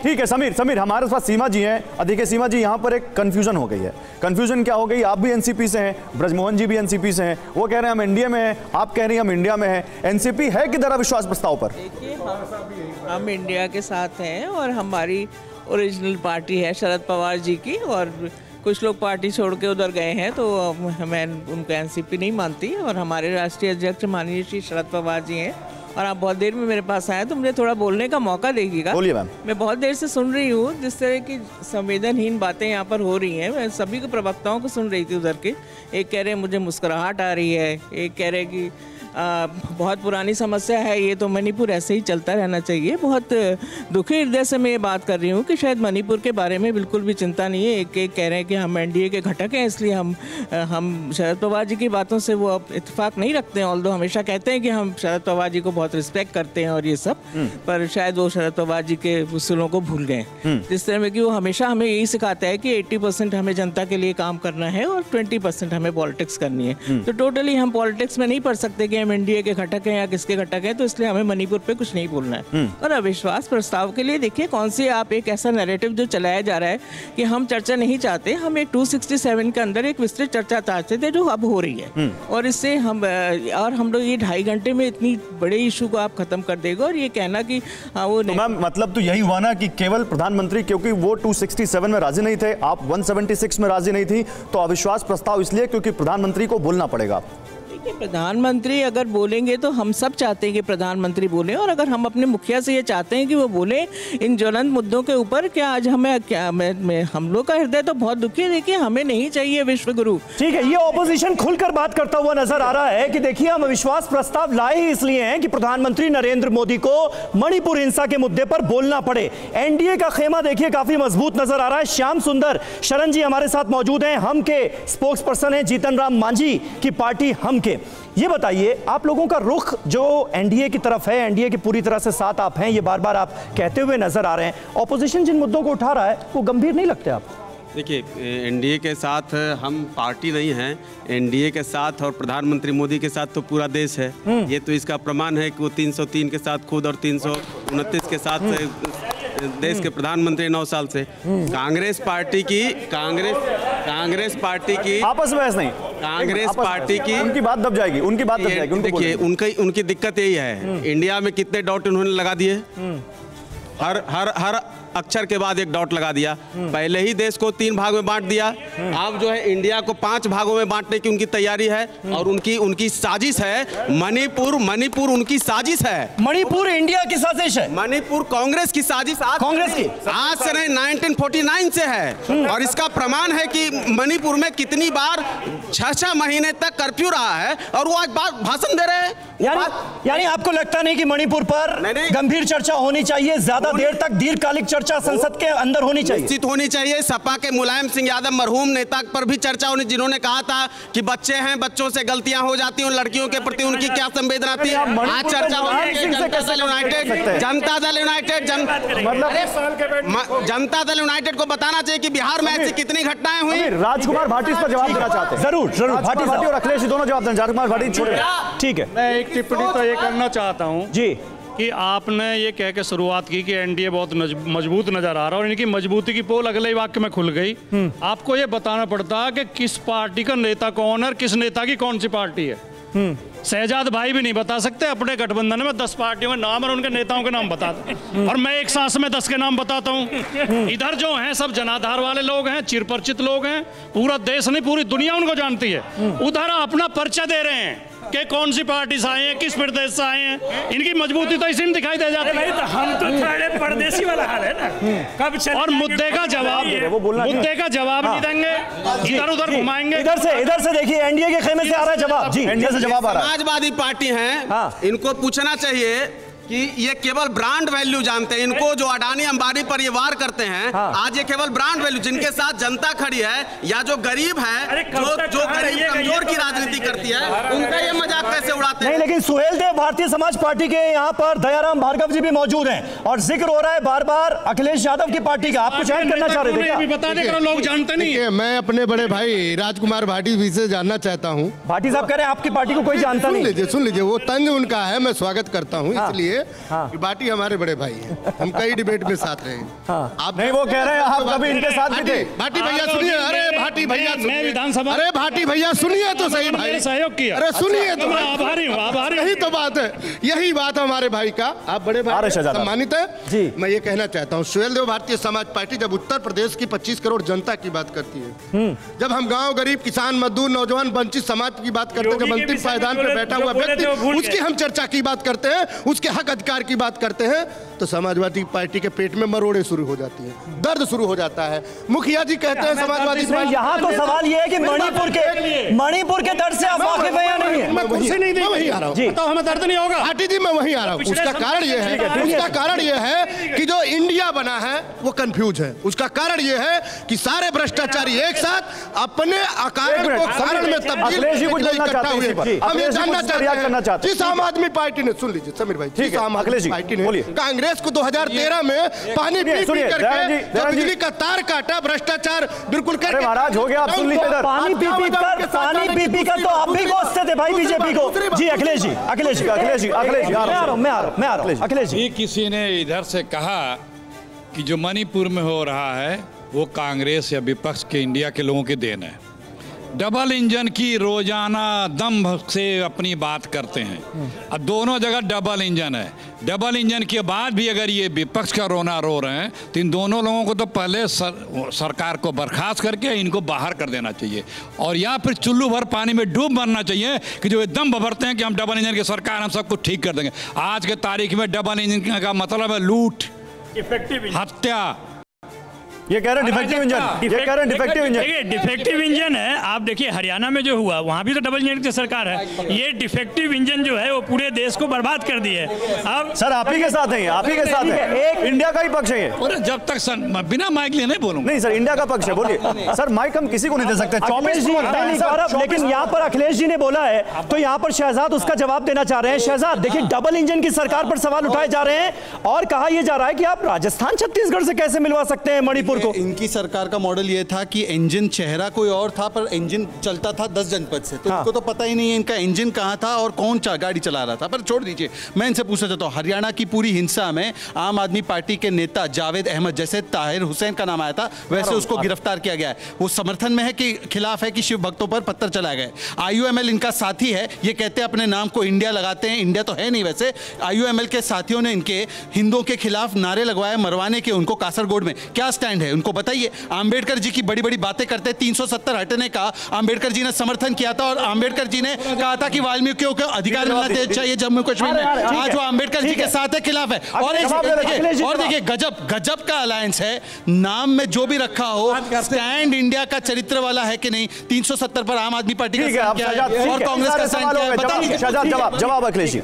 ठीक है समीर, हमारे पास सीमा जी हैं। देखिए सीमा जी, यहाँ पर एक कंफ्यूजन हो गई है। कंफ्यूजन क्या हो गई? आप भी एनसीपी से हैं, ब्रजमोहन जी भी एनसीपी से हैं, वो कह रहे हैं हम एनडीए में हैं, आप कह रही हैं हम इंडिया में हैं। एनसीपी है किधर अविश्वास प्रस्ताव पर? देखिए, हम इंडिया के साथ हैं और हमारी ओरिजिनल पार्टी है शरद पवार जी की, और कुछ लोग पार्टी छोड़ के उधर गए हैं तो मैं उनको एनसीपी नहीं मानती। और हमारे राष्ट्रीय अध्यक्ष माननीय श्री शरद पवार जी हैं, और आप बहुत देर में मेरे पास आए तो मुझे थोड़ा बोलने का मौका देगिएगा। बोलिए मैम। मैं बहुत देर से सुन रही हूँ जिस तरह की संवेदनहीन बातें यहाँ पर हो रही हैं। मैं सभी को प्रवक्ताओं को सुन रही थी उधर के। एक कह रहे हैं मुझे मुस्कुराहट आ रही है, एक कह रहे कि बहुत पुरानी समस्या है ये, तो मणिपुर ऐसे ही चलता रहना चाहिए। बहुत दुखी हृदय से मैं ये बात कर रही हूँ कि शायद मणिपुर के बारे में बिल्कुल भी चिंता नहीं है। एक कह रहे हैं कि हम एनडीए के घटक हैं, इसलिए हम शरद पवार जी की बातों से वो अब इत्तेफाक नहीं रखते हैं। ऑल्दो हमेशा कहते हैं कि हम शरद पवार जी को बहुत रिस्पेक्ट करते हैं और ये सब, पर शायद वो शरद पवार जी के उसूलों को भूल गए। जिस तरह में कि वो हमेशा हमें यही सिखाता है कि 80% हमें जनता के लिए काम करना है और 20% हमें पॉलिटिक्स करनी है। तो टोटली हम पॉलिटिक्स में नहीं पढ़ सकते कि हम एनडीए के घटक हैं या किसके घटक हैं, तो इसलिए हमें मणिपुर पे कुछ नहीं बोलना है। और अविश्वास प्रस्ताव के लिए देखिए कौन सी आप एक ऐसा नैरेटिव जो चलाया जा रहा है कि हम चर्चा नहीं चाहते, हम एक 267 के अंदर एक विस्तृत चर्चा चाहते थे जो अब हो रही है। और इससे हम लोग ये 2.5 घंटे में इतनी बड़े इशू को आप खत्म कर देगा। और ये कहना कि वो तो मैम मतलब तो यही हुआ ना कि केवल प्रधानमंत्री, क्योंकि वो 267 में राजी नहीं थे, आप 176 में राजी नहीं थी, तो अविश्वास प्रस्ताव इसलिए क्योंकि प्रधानमंत्री को बोलना पड़ेगा। प्रधानमंत्री अगर बोलेंगे तो हम सब चाहते हैं कि प्रधानमंत्री बोले, और अगर हम अपने मुखिया से ये चाहते हैं कि वो बोले इन ज्वलंत मुद्दों के ऊपर, क्या आज हमें क्या हम लोग का हृदय तो बहुत दुखी है। देखिए, हमें नहीं चाहिए विश्व गुरु। ठीक है, ये ऑपोजिशन खुलकर बात करता हुआ नजर आ रहा है कि देखिए हम अविश्वास प्रस्ताव लाए ही इसलिए हैं कि प्रधानमंत्री नरेंद्र मोदी को मणिपुर हिंसा के मुद्दे पर बोलना पड़े। एनडीए का खेमा देखिए काफी मजबूत नजर आ रहा है। श्याम सुंदर शरण जी हमारे साथ मौजूद हैं, हम के स्पोक्स पर्सन हैं जीतन राम मांझी की पार्टी हम के। ये बताइए, आप लोगों का रुख जो एनडीए की तरफ है, एनडीए की पूरी तरह से साथ आप हैं, ये बार बार आप कहते हुए नजर आ रहे हैं। ऑपोजिशन जिन मुद्दों को उठा रहा है वो गंभीर नहीं लगते आप? देखिए, एनडीए के साथ हम पार्टी नहीं हैं, एनडीए के साथ और प्रधानमंत्री मोदी के साथ तो पूरा देश है। ये तो इसका प्रमाण है कि वो 303 के साथ खुद और 329 के साथ देश के प्रधानमंत्री 9 साल से। कांग्रेस पार्टी की आपस में बहस नहीं, कांग्रेस पार्टी की उनकी बात दब जाएगी, उनकी बात दब जाएगी। देखिए, उनकी दिक्कत यही है, इंडिया में कितने डॉट उन्होंने लगा दिए, हर अक्षर के बाद एक डॉट लगा दिया। पहले ही देश को 3 भाग में बांट दिया, अब जो है इंडिया को 5 भागों में बांटने की उनकी तैयारी है। और उनकी साजिश है मणिपुर उनकी साजिश है। मणिपुर इंडिया की साजिश है? मणिपुर कांग्रेस की साजिश, कांग्रेस की आज से नहीं 1949 से है। और इसका प्रमाण है कि मणिपुर में कितनी बार 6 महीने तक कर्फ्यू रहा है और वो आज भाषण दे रहे हैं। यानी आपको लगता नहीं कि मणिपुर पर गंभीर चर्चा होनी चाहिए, ज्यादा देर तक दीर्घकालिक चर्चा संसद के अंदर होनी चाहिए? निश्चित होनी चाहिए। सपा के मुलायम सिंह यादव मरहूम नेता पर भी चर्चा होनी, जिन्होंने कहा था कि बच्चे हैं, बच्चों से गलतियां हो जाती हैं, लड़कियों के प्रति उनकी क्या संवेदना थी। आज चर्चा होनी चाहिए। जनता दल यूनाइटेड को बताना चाहिए कि बिहार में ऐसी कितनी घटनाएं हुई। राजकुमार भाटी इस पर जवाब देना चाहते हैं। जरूर भाटी और अखिलेश दोनों जवाब दें। राजकुमार भाटी छोड़े। ठीक है, मैं एक टिप्पणी तो ये करना चाहता हूँ जी कि आपने ये कह के शुरुआत की कि एनडीए बहुत मजबूत नजर आ रहा है और इनकी मजबूती की पोल अगले ही वाक्य में खुल गई। आपको ये बताना पड़ता कि किस पार्टी का नेता कौन है और किस नेता की कौन सी पार्टी है। शहजाद भाई भी नहीं बता सकते अपने गठबंधन में 10 पार्टियों के नाम और उनके नेताओं के नाम बताते, और मैं एक सांस में 10 के नाम बताता हूँ। इधर जो हैं सब जनाधार वाले लोग हैं, चिरपरिचित लोग हैं, पूरा देश नहीं पूरी दुनिया उनको जानती है। उधर अपना परिचय दे रहे हैं कि कौन सी पार्टी से आए हैं, किस प्रदेश से आए हैं। इनकी मजबूती तो इसी में दिखाई दे जाती है। नहीं तो हम तो थोड़े परदेसी वाला हाल है ना, कब और मुद्दे का जवाब नहीं देंगे, इधर उधर घुमाएंगे। इधर से देखिए, एनडीए के खेमे से आ रहा है जवाब। जी, एनडीए से जवाब आ रहा है। समाजवादी पार्टी हैं, इनको पूछना चाहिए कि ये केवल ब्रांड वैल्यू जानते हैं। इनको जो अडानी अंबानी पर ये वार करते हैं, आज ये केवल ब्रांड वैल्यू, जिनके साथ जनता खड़ी है या जो गरीब है, जो गरीब कमजोर की राजनीति करती है, उनका ये मजाक कैसे उड़ाते हैं? नहीं, लेकिन सुहेल देव भारतीय समाज पार्टी के यहाँ पर दयाराम भार्गव जी भी मौजूद हैं और जिक्र हो रहा है बार बार अखिलेश यादव की पार्टी का। आप कुछ ऐड करना चाह रहे थे क्या? बता दें, लोग जानते नहीं है। मैं अपने बड़े भाई राजकुमार भाटी जी से जानना चाहता हूँ। भाटी साहब कह रहे हैं आपकी पार्टी को कोई जानता नहीं। सुन लीजिए, वो तंज उनका है, मैं स्वागत करता हूँ। इसलिए चाहिए कि भाटी हमारे बड़े भाई हैं, हम कई डिबेट में साथ रहे हैं। आप नहीं, वो कह रहे हैं आप कभी इनके साथ भी थे। भाटी भैया सुनिए, अरे भाटी भैया मैं विधानसभा, अरे भाटी भैया सुनिए तो सही भाई, सहयोग किया। अरे सुनिए तो, आभारी हूँ, आभारी हूँ। यही तो बात है, यही बात है हमारे भाई का। आप बड़े भाई सम्मानित है जी। मैं ये कहना चाहता हूँ, सुहेल देव भारतीय समाज पार्टी जब उत्तर प्रदेश की 25 करोड़ जनता की बात करती है, जब हम गांव गरीब किसान मजदूर नौजवान वंचित समाज की बात करते हैं, जब अंतिम पायदान पे बैठा हुआ व्यक्ति उसकी हम चर्चा की बात करते हैं, उसके हक अधिकार की बात करते हैं, तो समाजवादी पार्टी के पेट में मरोड़े शुरू हो जाती है, दर्द शुरू हो जाता है। मुखिया जी कहते हैं समाजवादी, यहाँ तो सवाल ये है कि मणिपुर के दर्द से आप वाकिफ हैं या नहीं है? मैं वही आ रहा हूँ, तो हमें दर्द नहीं होगा। भाटी जी मैं वहीं आ रहा हूँ। उसका कारण ये है कि जो इंडिया बना है वो कंफ्यूज है। उसका कारण ये है कि सारे भ्रष्टाचारी एक साथ अपने आकार को कारण में तब्दील इकट्ठा हुए। हम ये जानना चाहते हैं, जिस आम आदमी पार्टी ने, सुन लीजिए समीर भाई, जिस आम आदमी पार्टी ने कांग्रेस को 2013 में पानी पी करके बिजली का तार काटा, भ्रष्टाचार बिल्कुल करके, महाराज हो गया, आप सुन लीजिए। पानी पी पी कर तो आप भी कोसते थे भाई बीजेपी को। जी अखिलेश जी, मैं आ रहा हूँ अखिलेश जी। किसी ने इधर से कहा कि जो मणिपुर में हो रहा है वो कांग्रेस या विपक्ष के इंडिया के लोगों की देन है। डबल इंजन की रोजाना दम्भ से अपनी बात करते हैं। अब दोनों जगह डबल इंजन है। डबल इंजन के बाद भी अगर ये विपक्ष का रोना रो रहे हैं तो इन दोनों लोगों को तो पहले सरकार को बर्खास्त करके इनको बाहर कर देना चाहिए, और या फिर चुल्लू भर पानी में डूब मरना चाहिए कि जो एकदम भरते हैं कि हम डबल इंजन की सरकार, हम सब कुछ ठीक कर देंगे। आज के तारीख में डबल इंजन का मतलब है लूट, हत्या। ये कह रहे हैं डिफेक्टिव इंजन, ये कह रहे हैं डिफेक्टिव इंजन। देखिए डिफेक्टिव इंजन है। आप देखिए हरियाणा में जो हुआ वहाँ भी तो डबल इंजन की सरकार है। ये डिफेक्टिव इंजन जो है वो पूरे देश को बर्बाद कर दिए। अब सर आप ही के साथ हैं, आप ही के साथ है, एक इंडिया का ही पक्ष है ये। जब तक बिना माइक लिए नहीं बोलूंगा। नहीं सर, इंडिया का पक्ष है, बोलिए सर। माइक हम किसी को नहीं दे सकते। लेकिन यहाँ पर अखिलेश जी ने बोला है तो यहाँ पर शहजाद उसका जवाब देना चाह रहे हैं। शहजाद देखिए, डबल इंजन की सरकार पर सवाल उठाए जा रहे हैं और कहा यह जा रहा है कि आप राजस्थान छत्तीसगढ़ से कैसे मिलवा सकते हैं मणिपुर को। इनकी सरकार का मॉडल ये था कि इंजन चेहरा कोई और था पर इंजन चलता था 10 जनपद से, तो इनको तो पता ही नहीं है इनका इंजन कहाँ था और कौन गाड़ी चला रहा था। पर छोड़ दीजिए, मैं इनसे पूछना चाहता हूँ, हरियाणा की पूरी हिंसा में आम आदमी पार्टी के नेता जावेद अहमद, जैसे ताहिर हुसैन का नाम आया था वैसे उसको गिरफ्तार किया गया है। वो समर्थन में है कि खिलाफ है कि शिव भक्तों पर पत्थर चलाए गए। IUML इनका साथी है, ये कहते हैं अपने नाम को इंडिया लगाते हैं, इंडिया तो है नहीं वैसे। IUML के साथियों ने इनके हिंदुओं के खिलाफ नारे लगवाए मरवाने के, उनको कासरगोड में क्या स्टैंड है उनको बताइए। आंबेडकर जी की बड़ी बड़ी बातें करते, 370 हटने का आंबेडकर जी ने समर्थन किया था और आंबेडकर जी ने कहा था कि वाल्मीकियों को अधिकार मिलना चाहिए जम्मू कश्मीर में। आज वो आंबेडकर जी के साथ है, खिलाफ है। और देखिए गजब का अलायंस है, नाम में जो भी रखा हो स्टैंड इंडिया का चरित्र वाला है कि नहीं। 370 पर आम आदमी पार्टी का और कांग्रेस का जवाब अखिलेश जी।